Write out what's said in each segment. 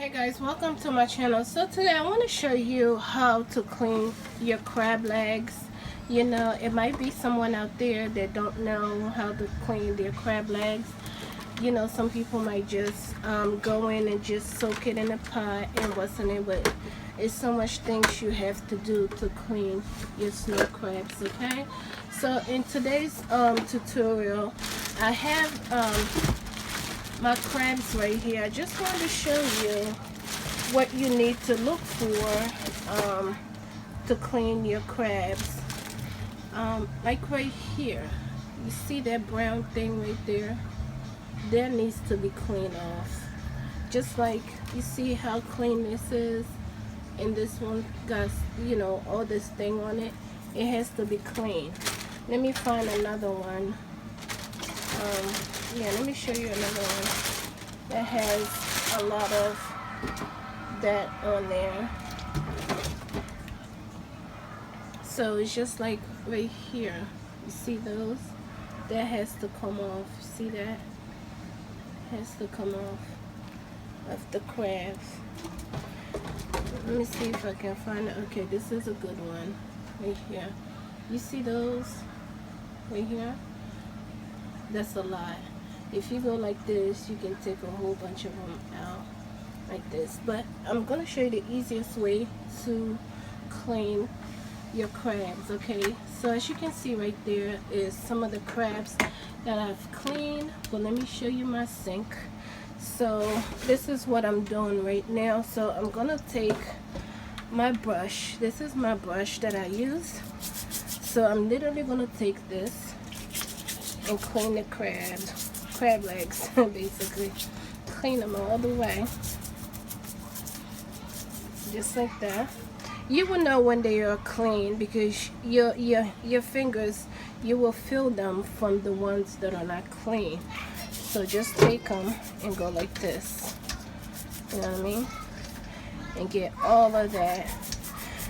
Hey guys, welcome to my channel. So today I want to show you how to clean your crab legs. You know, it might be someone out there that don't know how to clean their crab legs. You know, some people might just go in and just soak it in a pot and what's in it, but it's so much things you have to do to clean your snow crabs, okay? So in today's tutorial, I have my crabs right here. I just wanted to show you what you need to look for to clean your crabs. Like right here, you see that brown thing right there? That needs to be cleaned off. Just like you see how clean this is, and this one got, you know, all this thing on it. It has to be clean. Let me find another one. Yeah, let me show you another one that has a lot of that on there. So it's just like right here, you see those? That has to come off. See that? Has to come off of the crabs. Let me see if I can find it. Okay, this is a good one right here. You see those right here? That's a lot. If you go like this, you can take a whole bunch of them out like this. But I'm gonna show you the easiest way to clean your crabs, okay? So as you can see right there is some of the crabs that I've cleaned. But let me show you my sink. So this is what I'm doing right now. So I'm gonna take my brush. This is my brush that I use. So I'm literally gonna take this and clean the crab legs basically. Clean them all the way, just like that. You will know when they are clean because your fingers, you will feel them from the ones that are not clean. So just take them and go like this, you know what I mean, and get all of that.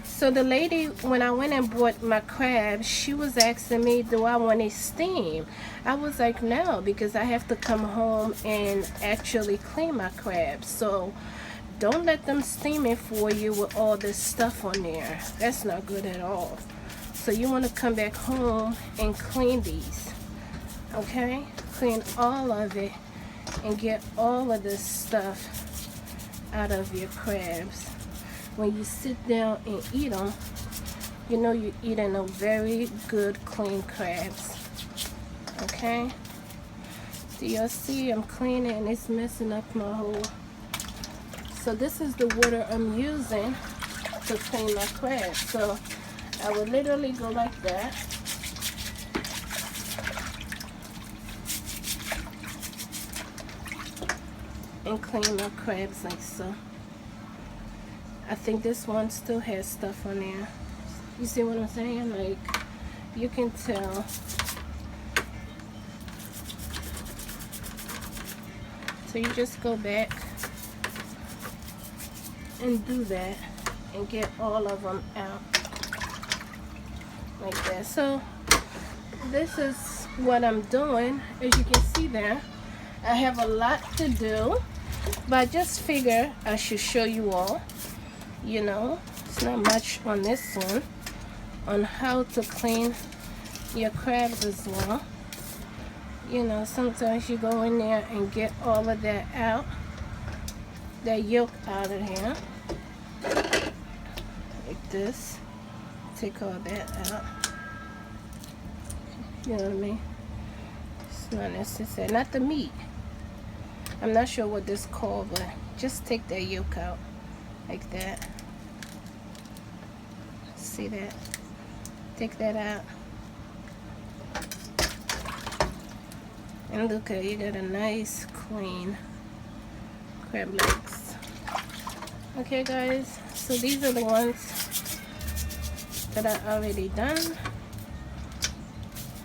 So the lady, when I went and bought my crabs, she was asking me, do I want it steam? I was like, no, because I have to come home and actually clean my crabs. So don't let them steam it for you with all this stuff on there. That's not good at all. So you want to come back home and clean these, okay? Clean all of it and get all of this stuff out of your crabs. When you sit down and eat them, you know you're eating a very good clean crabs, okay? Do y'all see I'm cleaning and it's messing up my whole. So this is the water I'm using to clean my crabs. So I would literally go like that. And clean my crabs like so. I think this one still has stuff on there. You see what I'm saying? Like, you can tell. So you just go back and do that and get all of them out like that. So this is what I'm doing. As you can see there, I have a lot to do, but I just figure I should show you all. You know, it's not much on this one on how to clean your crabs as well. You know, sometimes you go in there and get all of that out, that yolk out of here like this. Take all that out, you know what I mean? It's not necessary. Not the meat, I'm not sure what this called, but just take that yolk out like that. See that? Take that out. And look at, you got a nice clean crab legs. Okay guys, so these are the ones that I already done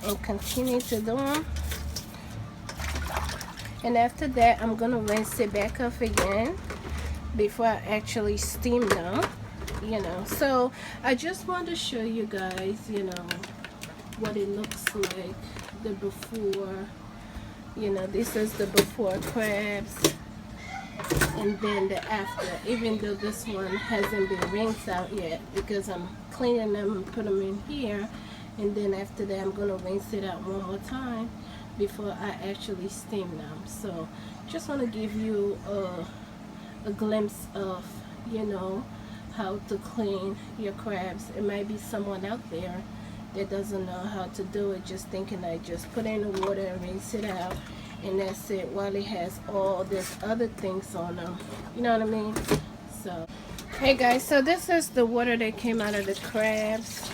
and continue to do them. And after that I'm gonna rinse it back up again before I actually steam them, you know. So I just want to show you guys, you know, what it looks like, the before. You know, this is the before crabs, and then the after, even though this one hasn't been rinsed out yet because I'm cleaning them and put them in here, and then after that I'm gonna rinse it out one more time before I actually steam them. So just want to give you a glimpse of, you know, how to clean your crabs. It might be someone out there that doesn't know how to do it, just thinking I just put it in the water and rinse it out and that's it, while it has all this other things on them, you know what I mean? So hey guys, so this is the water that came out of the crabs.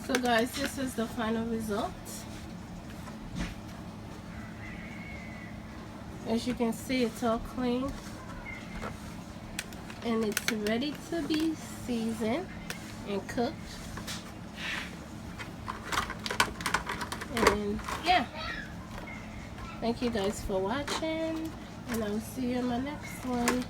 So guys, this is the final result. As you can see, it's all clean and it's ready to be seasoned and cooked. And yeah, thank you guys for watching, and I'll see you in my next one.